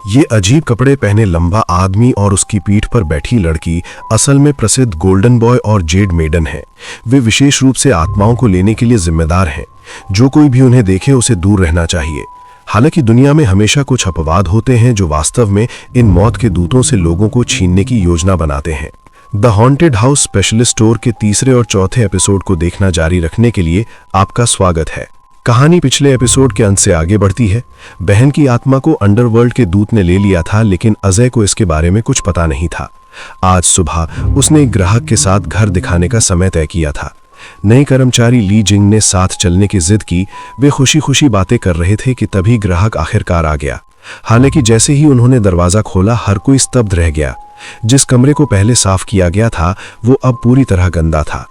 ये अजीब कपड़े पहने लंबा आदमी और उसकी पीठ पर बैठी लड़की असल में प्रसिद्ध गोल्डन बॉय और जेड मेडन हैं। वे विशेष रूप से आत्माओं को लेने के लिए जिम्मेदार हैं। जो कोई भी उन्हें देखे उसे दूर रहना चाहिए। हालांकि दुनिया में हमेशा कुछ अपवाद होते हैं जो वास्तव में इन मौत के दूतों से लोगों को छीनने की योजना बनाते हैं। The haunted house specialist store के तीसरे और चौथे एपिसोड को देखना जारी रखने के लिए आपका स्वागत है। कहानी पिछले एपिसोड के अंत से आगे बढ़ती है। बहन की आत्मा को अंडरवर्ल्ड के दूत ने ले लिया था, लेकिन अजय को इसके बारे में कुछ पता नहीं था। आज सुबह उसने एक ग्राहक के साथ घर दिखाने का समय तय किया था। नए कर्मचारी ली जिंग ने साथ चलने की जिद की। वे खुशी खुशी बातें कर रहे थे कि तभी ग्राहक आखिरकार आ गया। हालांकि जैसे ही उन्होंने दरवाजा खोला, हर कोई स्तब्ध रह गया। जिस कमरे को पहले साफ किया गया था वो अब पूरी तरह गंदा था।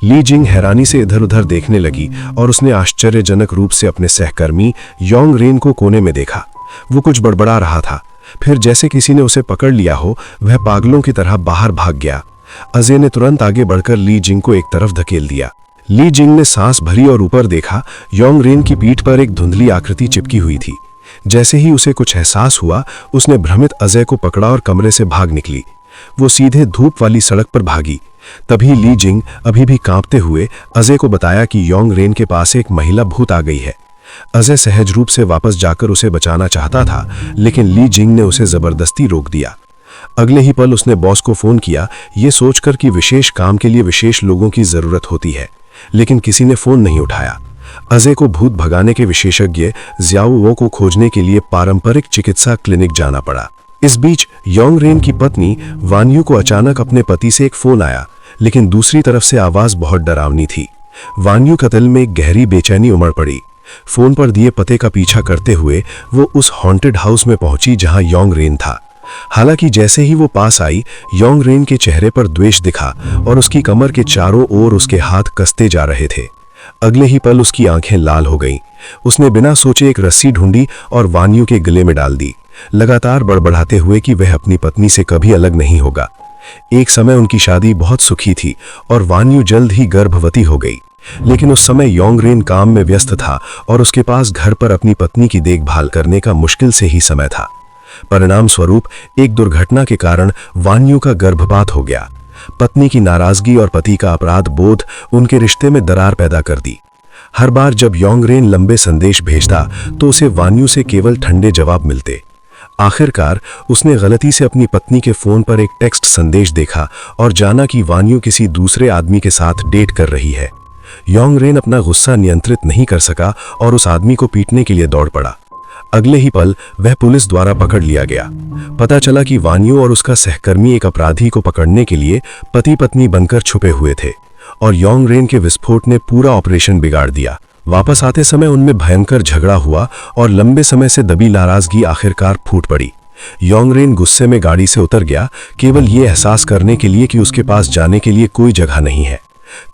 ली जिंग हैरानी से इधर उधर देखने लगी और उसने आश्चर्यजनक रूप से अपने सहकर्मी योंग रेन को कोने में देखा। वो कुछ बड़बड़ा रहा था। फिर जैसे किसी ने उसे पकड़ लिया हो, वह पागलों की तरह बाहर भाग गया। अजय ने तुरंत आगे बढ़कर ली जिंग को एक तरफ धकेल दिया। ली जिंग ने सांस भरी और ऊपर देखा। योंग रेन की पीठ पर एक धुंधली आकृति चिपकी हुई थी। जैसे ही उसे कुछ एहसास हुआ, उसने भ्रमित अजय को पकड़ा और कमरे से भाग निकली। वो सीधे धूप वाली सड़क पर भागी। तभी ली जिंग अभी भी कांपते हुए अजय को बताया कि योंग रेन के पास एक महिला भूत आ गई है। अजय सहज रूप से वापस जाकर उसे बचाना चाहता था, लेकिन ली जिंग ने उसे जबरदस्ती रोक दिया। अगले ही पल उसने बॉस को फोन किया, ये सोचकर कि विशेष काम के लिए विशेष लोगों की जरूरत होती है, लेकिन किसी ने फोन नहीं उठाया। अजय को भूत भगाने के विशेषज्ञ जियाओ वो को खोजने के लिए पारंपरिक चिकित्सा क्लिनिक जाना पड़ा। इस बीच योंग रेन की पत्नी वान्यू को अचानक अपने पति से एक फोन आया, लेकिन दूसरी तरफ से आवाज बहुत डरावनी थी। वान्यू का दिल में एक गहरी बेचैनी उमड़ पड़ी। फोन पर दिए पते का पीछा करते हुए वो उस हॉन्टेड हाउस में पहुंची जहां योंग रेन था। हालांकि जैसे ही वो पास आई, योंग रेन के चेहरे पर द्वेष दिखा और उसकी कमर के चारों ओर उसके हाथ कसते जा रहे थे। अगले ही पल उसकी आंखें लाल हो गईं। उसने बिना सोचे एक रस्सी ढूंढी और वान्यू के गले में डाल दी, लगातार बड़बड़ाते हुए कि वह अपनी पत्नी से कभी अलग नहीं होगा। एक समय उनकी शादी बहुत सुखी थी और वान्यू जल्द ही गर्भवती हो गई, लेकिन उस समय योंग रेन काम में व्यस्त था और उसके पास घर पर अपनी पत्नी की देखभाल करने का मुश्किल से ही समय था। परिणाम स्वरूप एक दुर्घटना के कारण वान्यू का गर्भपात हो गया। पत्नी की नाराजगी और पति का अपराध बोध उनके रिश्ते में दरार पैदा कर दी। हर बार जब योंग रेन लंबे संदेश भेजता तो उसे वान्यू से केवल ठंडे जवाब मिलते। आखिरकार उसने गलती से अपनी पत्नी के फोन पर एक टेक्स्ट संदेश देखा और जाना कि वान्यू किसी दूसरे आदमी के साथ डेट कर रही है। योंग रेन अपना गुस्सा नियंत्रित नहीं कर सका और उस आदमी को पीटने के लिए दौड़ पड़ा। अगले ही पल वह पुलिस द्वारा पकड़ लिया गया। पता चला कि वान्यू और उसका सहकर्मी एक अपराधी को पकड़ने के लिए पति पत्नी बनकर छुपे हुए थे और योंग रेन के विस्फोट ने पूरा ऑपरेशन बिगाड़ दिया। वापस आते समय उनमें भयंकर झगड़ा हुआ और लंबे समय से दबी नाराजगी आखिरकार फूट पड़ी। योंग रेन गुस्से में गाड़ी से उतर गया, केवल ये एहसास करने के लिए कि उसके पास जाने के लिए कोई जगह नहीं है।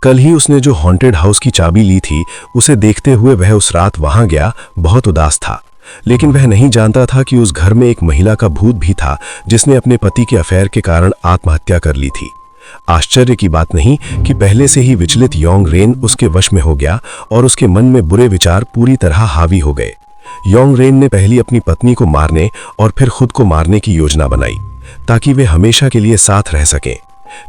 कल ही उसने जो हॉन्टेड हाउस की चाबी ली थी, उसे देखते हुए वह उस रात वहां गया। बहुत उदास था, लेकिन वह नहीं जानता था कि उस घर में एक महिला का भूत भी था जिसने अपने पति के अफेयर के कारण आत्महत्या कर ली थी। आश्चर्य की बात नहीं कि पहले से ही विचलित योंग रेन उसके वश में हो गया और उसके मन में बुरे विचार पूरी तरह हावी हो गए। योंग रेन ने पहले अपनी पत्नी को मारने और फिर खुद को मारने की योजना बनाई ताकि वे हमेशा के लिए साथ रह सकें।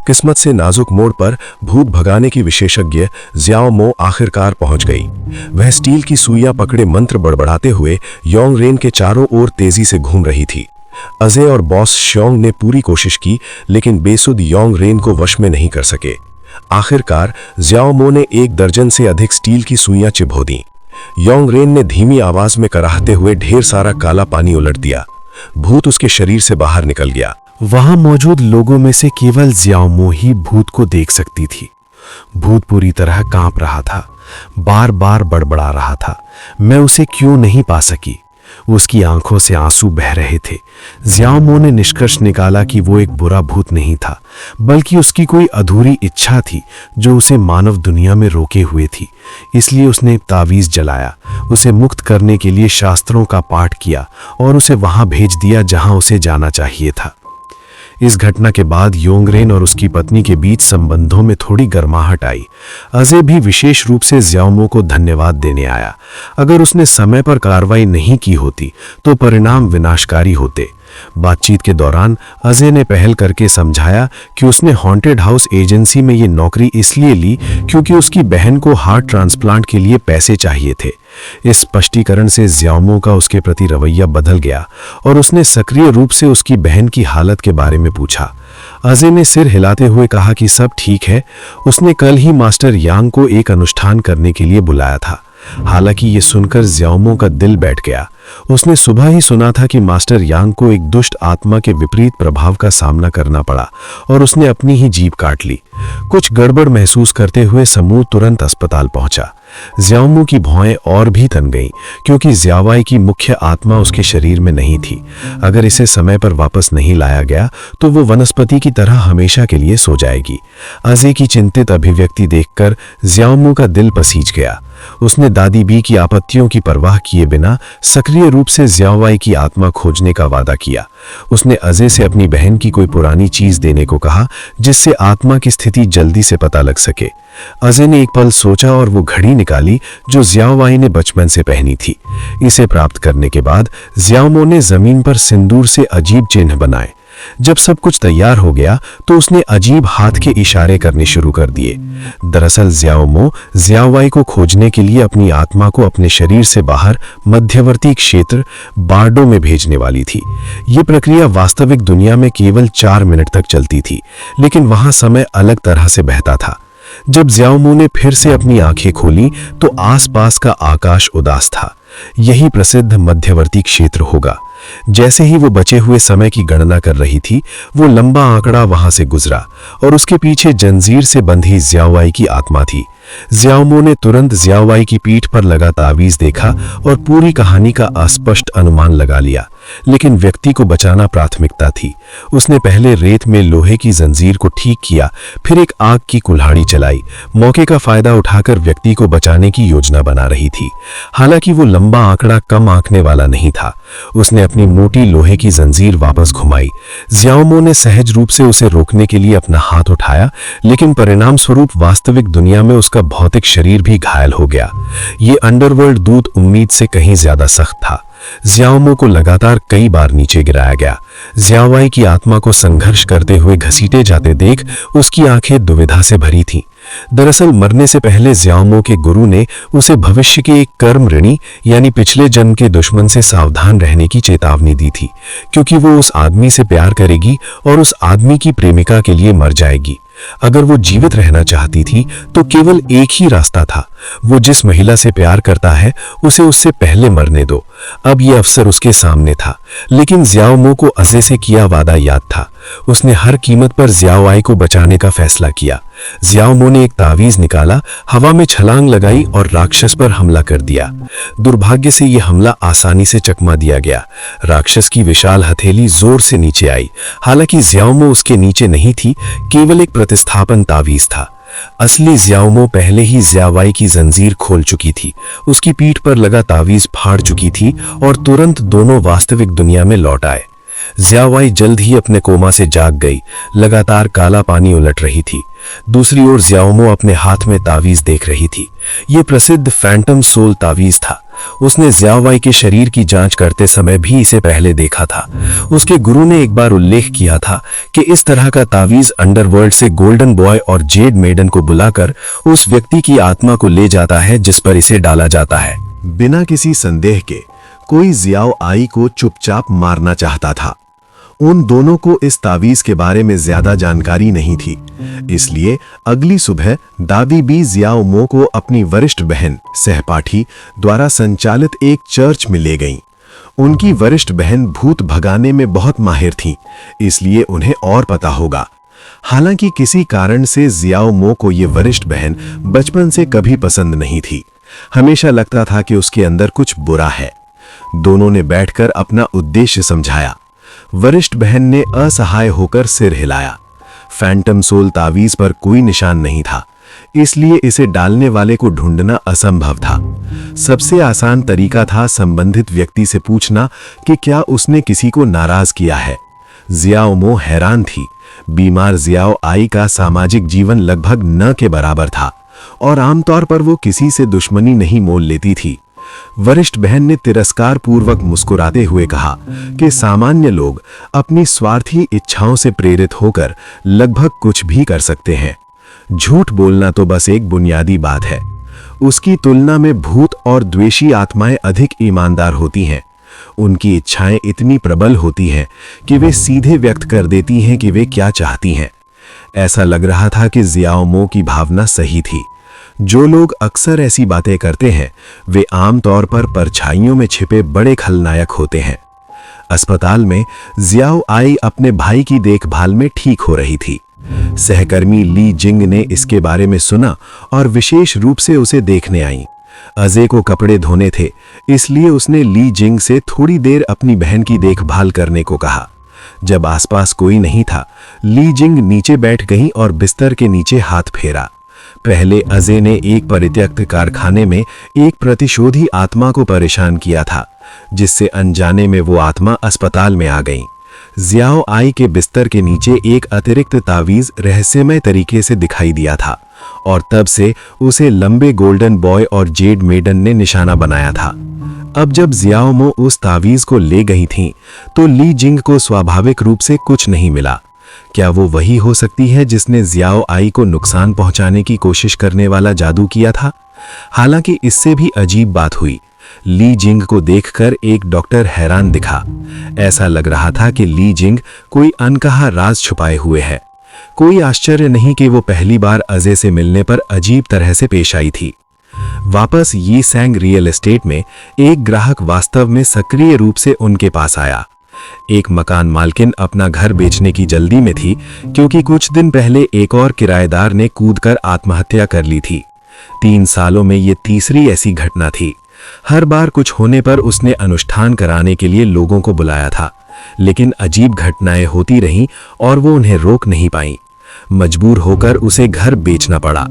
किस्मत से नाजुक मोड़ पर भूत भगाने की विशेषज्ञ जियाओ मो आखिरकार पहुंच गई। वह स्टील की सुइयां पकड़े मंत्र बड़बड़ाते हुए योंग रेन के चारों ओर तेजी से घूम रही थी। अजय और बॉस श्योंग ने पूरी कोशिश की, लेकिन बेसुध योंग रेन को वश में नहीं कर सके। आखिरकार जियाओ मो ने 1 दर्जन से अधिक स्टील की सुइयां चिबो दी। योंग रेन ने धीमी आवाज में कराहते हुए ढेर सारा काला पानी उलट दिया। भूत उसके शरीर से बाहर निकल गया। वहां मौजूद लोगों में से केवल जियाओ मो ही भूत को देख सकती थी। भूत पूरी तरह कांप रहा था, बार बार बड़बड़ा रहा था, मैं उसे क्यों नहीं पा सकी। उसकी आंखों से आंसू बह रहे थे। जियाओ मो ने निष्कर्ष निकाला कि वो एक बुरा भूत नहीं था, बल्कि उसकी कोई अधूरी इच्छा थी जो उसे मानव दुनिया में रोके हुए थी। इसलिए उसने एक तावीज जलाया, उसे मुक्त करने के लिए शास्त्रों का पाठ किया और उसे वहां भेज दिया जहां उसे जाना चाहिए था। इस घटना के बाद योंगरेन और उसकी पत्नी के बीच संबंधों में थोड़ी गर्माहट आई। अजय भी विशेष रूप से ज्याओमो को धन्यवाद देने आया। अगर उसने समय पर कार्रवाई नहीं की होती तो परिणाम विनाशकारी होते। बातचीत के दौरान अजय ने पहल करके समझाया कि उसने हॉन्टेड हाउस एजेंसी में ये नौकरी इसलिए ली क्योंकि उसकी बहन को हार्ट ट्रांसप्लांट के लिए पैसे चाहिए थे। इस स्पष्टीकरण से ज्याओमो का उसके प्रति रवैया बदल गया और उसने सक्रिय रूप से उसकी बहन की हालत के बारे में पूछा। अजय ने सिर हिलाते हुए कहा कि सब ठीक है। उसने कल ही मास्टर यांग को एक अनुष्ठान करने के लिए बुलाया था। हालांकि ये सुनकर ज्याओमो का दिल बैठ गया। उसने सुबह ही सुना था कि मास्टर यांग को एक दुष्ट आत्मा के विपरीत प्रभाव का सामना करना पड़ा और उसने अपनी ही जीभ काट ली। कुछ गड़बड़ महसूस करते हुए समूह तुरंत अस्पताल पहुंचा। ज्याओमो की भौहें और भी तन गईं क्योंकि ज्यावाई की मुख्य आत्मा उसके शरीर में नहीं थी। अगर इसे समय पर वापस नहीं लाया गया तो वो वनस्पति की तरह हमेशा के लिए सो जाएगी। अजय की चिंतित अभिव्यक्ति देखकर ज्याओमो का दिल पसीज गया। उसने दादी बी की आपत्तियों की परवाह किए बिना सक्रिय रूप से ज्यावाई की आत्मा खोजने का वादा किया। उसने अजय से अपनी बहन की कोई पुरानी चीज देने को कहा जिससे आत्मा की स्थिति जल्दी से पता लग सके। अजय ने एक पल सोचा और वो घड़ी निकाली जो ज्याओवाई ने बचपन से पहनी थी। इसे प्राप्त करने के बाद ज्याओमो ने जमीन पर सिंदूर से अजीब चिन्ह बनाए। जब सब कुछ तैयार हो गया तो उसने अजीब हाथ के इशारे करने शुरू कर दिए। दरअसल ज्याओमो ज्याओवाई को खोजने के लिए अपनी आत्मा को अपने शरीर से बाहर मध्यवर्ती क्षेत्र बार्डो में भेजने वाली थी। ये प्रक्रिया वास्तविक दुनिया में केवल 4 मिनट तक चलती थी, लेकिन वहां समय अलग तरह से बहता था। जब ज्याओमो ने फिर से अपनी आंखें खोली तो आसपास का आकाश उदास था। यही प्रसिद्ध मध्यवर्ती क्षेत्र होगा। जैसे ही वो बचे हुए समय की गणना कर रही थी, वो लंबा आंकड़ा वहां से गुजरा और उसके पीछे जंजीर से बंधी ज्याओवाई की आत्मा थी। ज्याओमो ने तुरंत ज्याओवाई की पीठ पर लगा तावीज देखा और पूरी कहानी का अस्पष्ट अनुमान लगा लिया, लेकिन व्यक्ति को बचाना प्राथमिकता थी। उसने पहले रेत में लोहे की जंजीर को ठीक किया, फिर एक आग की कुल्हाड़ी चलाई। मौके का फायदा उठाकर व्यक्ति को बचाने की योजना बना रही थी। हालांकि वो लंबा आंकड़ा कम आंकने वाला नहीं था। उसने अपनी मोटी लोहे की जंजीर वापस घुमाई। ज्याओमो ने सहज रूप से उसे रोकने के लिए अपना हाथ उठाया, लेकिन परिणाम स्वरूप वास्तविक दुनिया में उसका भौतिक शरीर भी घायल हो गया। ये अंडरवर्ल्ड दूत उम्मीद से कहीं ज्यादा सख्त था। ज्याओमो को लगातार कई बार नीचे गिराया गया। ज्याओवाई की आत्मा को संघर्ष करते हुए घसीटे जाते देख उसकी आंखें दुविधा से भरी थीं। दरअसल मरने से पहले ज्याओमो के गुरु ने उसे भविष्य के एक कर्म ऋणी यानी पिछले जन्म के दुश्मन से सावधान रहने की चेतावनी दी थी, क्योंकि वो उस आदमी से प्यार करेगी और उस आदमी की प्रेमिका के लिए मर जाएगी। अगर वो जीवित रहना चाहती थी तो केवल एक ही रास्ता था, वो जिस महिला से प्यार करता है उसे उससे पहले मरने दो। अब ये अवसर उसके सामने था, लेकिन ज्याओमो को अजय से किया वादा याद था। उसने हर कीमत पर ज्याओवाई को बचाने का फैसला किया। ज्याओमो ने एक तावीज निकाला, हवा में छलांग लगाई और राक्षस पर हमला कर दिया। दुर्भाग्य से यह हमला आसानी से चकमा दिया गया। राक्षस की विशाल हथेली जोर से नीचे आई। हालांकि ज्याओमो उसके नीचे नहीं थी, केवल एक प्रतिस्थापन तावीज था। असली ज्याओमो पहले ही ज्यावाई की जंजीर खोल चुकी थी, उसकी पीठ पर लगा तावीज फाड़ चुकी थी और तुरंत दोनों वास्तविक दुनिया में लौट आए। ज्यावाई जल्द ही अपने कोमा से जाग गई। लगातार काला पानी उलट रही थी। दूसरी ओर ज्याओमो अपने हाथ में तावीज देख रही थी। यह प्रसिद्ध फैंटम सोल तावीज था। उसने ज्यावाई के शरीर की जांच करते समय भी इसे पहले देखा था। उसके गुरु ने एक बार उल्लेख किया था कि इस तरह का तावीज अंडरवर्ल्ड से गोल्डन बॉय और जेड मेडन को बुलाकर उस व्यक्ति की आत्मा को ले जाता है जिस पर इसे डाला जाता है। बिना किसी संदेह के कोई ज्याओआई को चुपचाप मारना चाहता था। उन दोनों को इस तावीज के बारे में ज्यादा जानकारी नहीं थी, इसलिए अगली सुबह दादी बी ज्याओमो को अपनी वरिष्ठ बहन सहपाठी द्वारा संचालित एक चर्च में ले गईं। उनकी वरिष्ठ बहन भूत भगाने में बहुत माहिर थीं, इसलिए उन्हें और पता होगा। हालांकि किसी कारण से ज्याओमो को ये वरिष्ठ बहन बचपन से कभी पसंद नहीं थी। हमेशा लगता था कि उसके अंदर कुछ बुरा है। दोनों ने बैठकर अपना उद्देश्य समझाया। वरिष्ठ बहन ने असहाय होकर सिर हिलाया। फैंटम सोल तावीज पर कोई निशान नहीं था, इसलिए इसे डालने वाले को ढूंढना असंभव था। सबसे आसान तरीका था संबंधित व्यक्ति से पूछना कि क्या उसने किसी को नाराज किया है। जियाओ मो हैरान थी। बीमार जियाओ आई का सामाजिक जीवन लगभग न के बराबर था और आमतौर पर वो किसी से दुश्मनी नहीं मोल लेती थी। वरिष्ठ बहन ने तिरस्कार पूर्वक मुस्कुराते हुए कहा कि सामान्य लोग अपनी स्वार्थी इच्छाओं से प्रेरित होकर लगभग कुछ भी कर सकते हैं। झूठ बोलना तो बस एक बुनियादी बात है। उसकी तुलना में भूत और द्वेषी आत्माएं अधिक ईमानदार होती हैं। उनकी इच्छाएं इतनी प्रबल होती हैं कि वे सीधे व्यक्त कर देती हैं कि वे क्या चाहती हैं। ऐसा लग रहा था कि जियाओ मो की भावना सही थी। जो लोग अक्सर ऐसी बातें करते हैं वे आमतौर पर परछाइयों में छिपे बड़े खलनायक होते हैं। अस्पताल में जियाओ आई अपने भाई की देखभाल में ठीक हो रही थी। सहकर्मी ली जिंग ने इसके बारे में सुना और विशेष रूप से उसे देखने आई। अजय को कपड़े धोने थे, इसलिए उसने ली जिंग से थोड़ी देर अपनी बहन की देखभाल करने को कहा। जब आसपास कोई नहीं था, ली जिंग नीचे बैठ गई और बिस्तर के नीचे हाथ फेरा। पहले अजय ने एक परित्यक्त कारखाने में एक प्रतिशोधी आत्मा को परेशान किया था, जिससे अनजाने में वो आत्मा अस्पताल में आ गई। जियाओ आई के बिस्तर के नीचे एक अतिरिक्त तावीज रहस्यमय तरीके से दिखाई दिया था और तब से उसे लंबे गोल्डन बॉय और जेड मेडन ने निशाना बनाया था। अब जब जियाओ मो उस तावीज को ले गई थीं, तो ली जिंग को स्वाभाविक रूप से कुछ नहीं मिला। क्या वो वही हो सकती है जिसने जियाओ आई को नुकसान पहुंचाने की कोशिश करने वाला जादू किया था? हालांकि इससे भी अजीब बात हुई। ली जिंग को देखकर एक डॉक्टर हैरान दिखा। ऐसा लग रहा था कि ली जिंग कोई अनकहा राज छुपाए हुए है। कोई आश्चर्य नहीं कि वो पहली बार अजय से मिलने पर अजीब तरह से पेश आई थी। वापस यी सैंग रियल एस्टेट में एक ग्राहक वास्तव में सक्रिय रूप से उनके पास आया। एक मकान मालकिन अपना घर बेचने की जल्दी में थी, क्योंकि कुछ दिन पहले एक और किराएदार ने कूदकर आत्महत्या कर ली थी। 3 सालों में ये तीसरी ऐसी घटना थी। हर बार कुछ होने पर उसने अनुष्ठान कराने के लिए लोगों को बुलाया था, लेकिन अजीब घटनाएं होती रहीं और वो उन्हें रोक नहीं पाई। मजबूर होकर उसे घर बेचना पड़ा।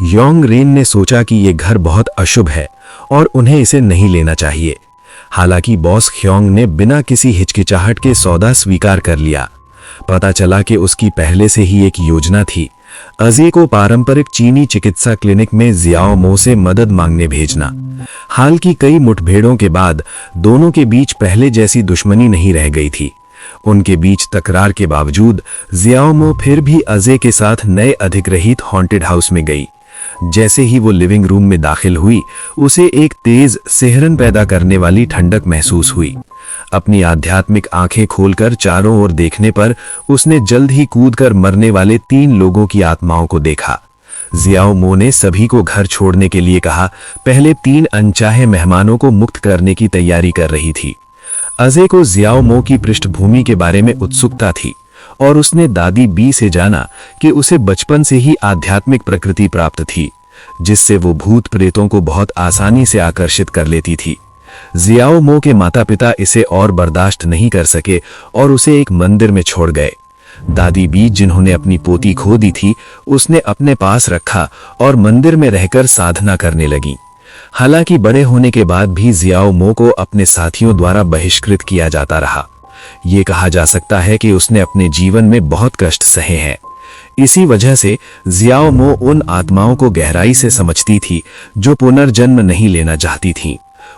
योंग रेन ने सोचा कि ये घर बहुत अशुभ है और उन्हें इसे नहीं लेना चाहिए। हालांकि बॉस ख्योंग ने बिना किसी हिचकिचाहट के सौदा स्वीकार कर लिया। पता चला कि उसकी पहले से ही एक योजना थी, अजय को पारंपरिक चीनी चिकित्सा क्लिनिक में जियाओ मो से मदद मांगने भेजना। हाल की कई मुठभेड़ों के बाद दोनों के बीच पहले जैसी दुश्मनी नहीं रह गई थी। उनके बीच तकरार के बावजूद जियाओ मो फिर भी अजय के साथ नए अधिग्रहित हॉन्टेड हाउस में गई। जैसे ही वो लिविंग रूम में दाखिल हुई, उसे एक तेज सिहरन पैदा करने वाली ठंडक महसूस हुई। अपनी आध्यात्मिक आंखें खोलकर चारों ओर देखने पर उसने जल्द ही कूदकर मरने वाले 3 लोगों की आत्माओं को देखा। जियाओ मो ने सभी को घर छोड़ने के लिए कहा। पहले 3 अनचाहे मेहमानों को मुक्त करने की तैयारी कर रही थी। अजय को जियाओ मो की पृष्ठभूमि के बारे में उत्सुकता थी और उसने दादी बी से जाना कि उसे बचपन से ही आध्यात्मिक प्रकृति प्राप्त थी, जिससे वो भूत प्रेतों को बहुत आसानी से आकर्षित कर लेती थी। जियाओ मो के माता पिता इसे और बर्दाश्त नहीं कर सके और उसे एक मंदिर में छोड़ गए। दादी बी, जिन्होंने अपनी पोती खो दी थी, उसने अपने पास रखा और मंदिर में रहकर साधना करने लगी। हालांकि बड़े होने के बाद भी जियाओ मो को अपने साथियों द्वारा बहिष्कृत किया जाता रहा। ये कहा जा सकता है कि उसने अपने जीवन में बहुत कष्ट सहे हैं। इसी वजह से जियाओ मो उन आत्माओं को गहराई से समझती थी जो पुनर्जन्म नहीं लेना चाहती थीं।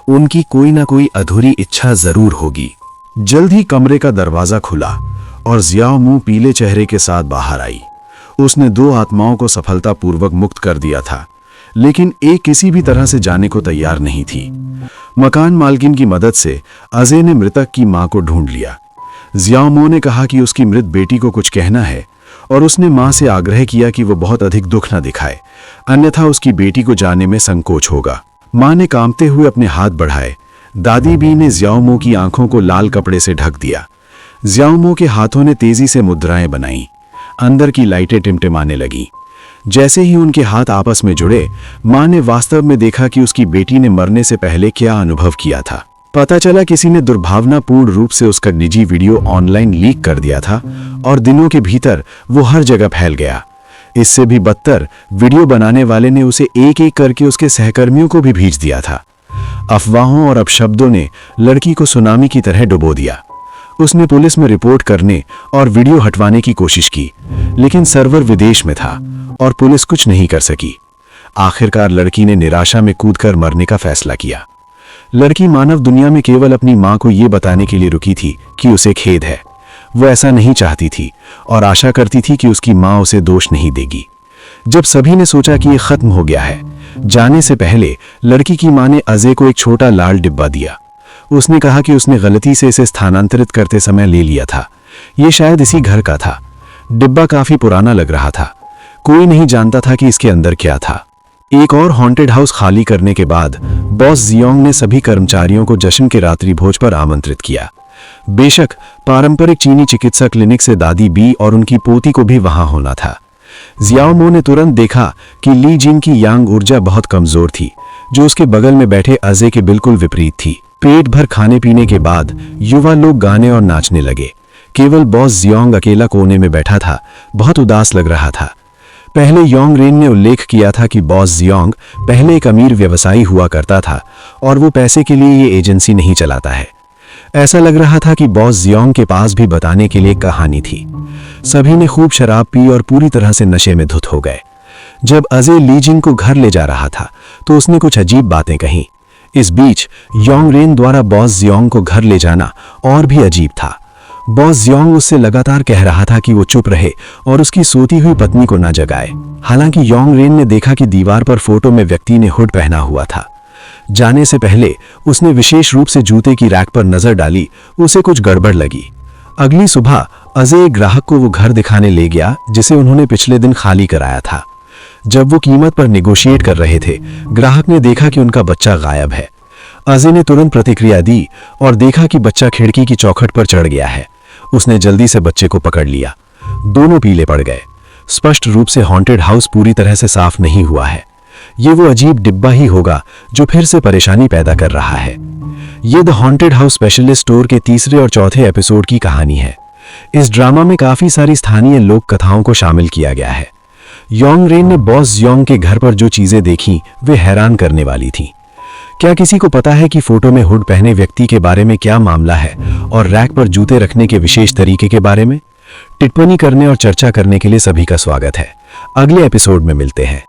उनकी कोई ना कोई अधूरी इच्छा जरूर होगी। जल्द ही कमरे का दरवाजा खुला और जियाओ मो पीले चेहरे के साथ बाहर आई। उसने 2 आत्माओं को सफलतापूर्वक मुक्त कर दिया था, लेकिन एक किसी भी तरह से जाने को तैयार नहीं थी। मकान मालकिन की मदद से अजय ने मृतक की मां को ढूंढ लिया। जियाओ मो ने कहा कि उसकी मृत बेटी को कुछ कहना है और उसने मां से आग्रह किया कि वो बहुत अधिक दुख न दिखाए, अन्यथा उसकी बेटी को जाने में संकोच होगा। मां ने कांपते हुए अपने हाथ बढ़ाए। दादी बी ने जियाओ मो की आंखों को लाल कपड़े से ढक दिया। जियाओ मो के हाथों ने तेजी से मुद्राएं बनाई। अंदर की लाइटें टिमटिमाने लगीं। जैसे ही उनके हाथ आपस में जुड़े, मां ने वास्तव में देखा कि उसकी बेटी ने मरने से पहले क्या अनुभव किया था। पता चला किसी ने दुर्भावनापूर्ण रूप से उसका निजी वीडियो ऑनलाइन लीक कर दिया था और दिनों के भीतर वो हर जगह फैल गया। इससे भी बदतर, वीडियो बनाने वाले ने उसे एक एक करके उसके सहकर्मियों को भी भेज दिया था। अफवाहों और अपशब्दों ने लड़की को सुनामी की तरह डुबो दिया। उसने पुलिस में रिपोर्ट करने और वीडियो हटवाने की कोशिश की, लेकिन सर्वर विदेश में था और पुलिस कुछ नहीं कर सकी। आखिरकार लड़की ने निराशा में कूदकर मरने का फैसला किया। लड़की मानव दुनिया में केवल अपनी मां को यह बताने के लिए रुकी थी कि उसे खेद है। वो ऐसा नहीं चाहती थी और आशा करती थी कि उसकी मां उसे दोष नहीं देगी। जब सभी ने सोचा कि यह खत्म हो गया है, जाने से पहले लड़की की मां ने अजय को एक छोटा लाल डिब्बा दिया। उसने कहा कि उसने गलती से इसे स्थानांतरित करते समय ले लिया था। यह शायद इसी घर का था। डिब्बा काफी पुराना लग रहा था। कोई नहीं जानता था कि इसके अंदर क्या था। एक और हॉन्टेड हाउस खाली करने के बाद बॉस जियोंग ने सभी कर्मचारियों को जश्न के रात्रि भोज पर आमंत्रित किया। बेशक पारंपरिक चीनी चिकित्सा क्लिनिक से दादी बी और उनकी पोती को भी वहां होना था। जियाओ मो ने तुरंत देखा कि ली जिंग की यांग ऊर्जा बहुत कमजोर थी, जो उसके बगल में बैठे अजय के बिल्कुल विपरीत थी। पेट भर खाने पीने के बाद युवा लोग गाने और नाचने लगे। केवल बॉस जियोंग अकेला कोने में बैठा था, बहुत उदास लग रहा था। पहले योंग रेन ने उल्लेख किया था कि बॉस जियोंग पहले एक अमीर व्यवसायी हुआ करता था और वो पैसे के लिए ये एजेंसी नहीं चलाता है। ऐसा लग रहा था कि बॉस जियोंग के पास भी बताने के लिए कहानी थी। सभी ने खूब शराब पी और पूरी तरह से नशे में धुत हो गए। जब अजय ली जिंग को घर ले जा रहा था तो उसने कुछ अजीब बातें कहीं। इस बीच योंग रेन द्वारा बॉस जियोंग को घर ले जाना और भी अजीब था। बॉस जियोंग उससे लगातार कह रहा था कि वो चुप रहे और उसकी सोती हुई पत्नी को ना जगाए। हालांकि योंग रेन ने देखा कि दीवार पर फोटो में व्यक्ति ने हुड पहना हुआ था। जाने से पहले उसने विशेष रूप से जूते की रैक पर नजर डाली। उसे कुछ गड़बड़ लगी। अगली सुबह अजय एक ग्राहक को वो घर दिखाने ले गया जिसे उन्होंने पिछले दिन खाली कराया था। जब वो कीमत पर निगोशिएट कर रहे थे, ग्राहक ने देखा कि उनका बच्चा गायब है। अजय ने तुरंत प्रतिक्रिया दी और देखा कि बच्चा खिड़की की चौखट पर चढ़ गया है। उसने जल्दी से बच्चे को पकड़ लिया। दोनों पीले पड़ गए। स्पष्ट रूप से हॉन्टेड हाउस पूरी तरह से साफ नहीं हुआ है। ये वो अजीब डिब्बा ही होगा जो फिर से परेशानी पैदा कर रहा है। ये the haunted house specialist store के तीसरे और चौथे एपिसोड की कहानी है। इस ड्रामा में काफी सारी स्थानीय लोक कथाओं को शामिल किया गया है। योंग रेन ने बॉस जियोंग के घर पर जो चीजें देखी वे हैरान करने वाली थीं। क्या किसी को पता है कि फोटो में हुड पहने व्यक्ति के बारे में क्या मामला है और रैक पर जूते रखने के विशेष तरीके के बारे में? टिप्पणी करने और चर्चा करने के लिए सभी का स्वागत है। अगले एपिसोड में मिलते हैं।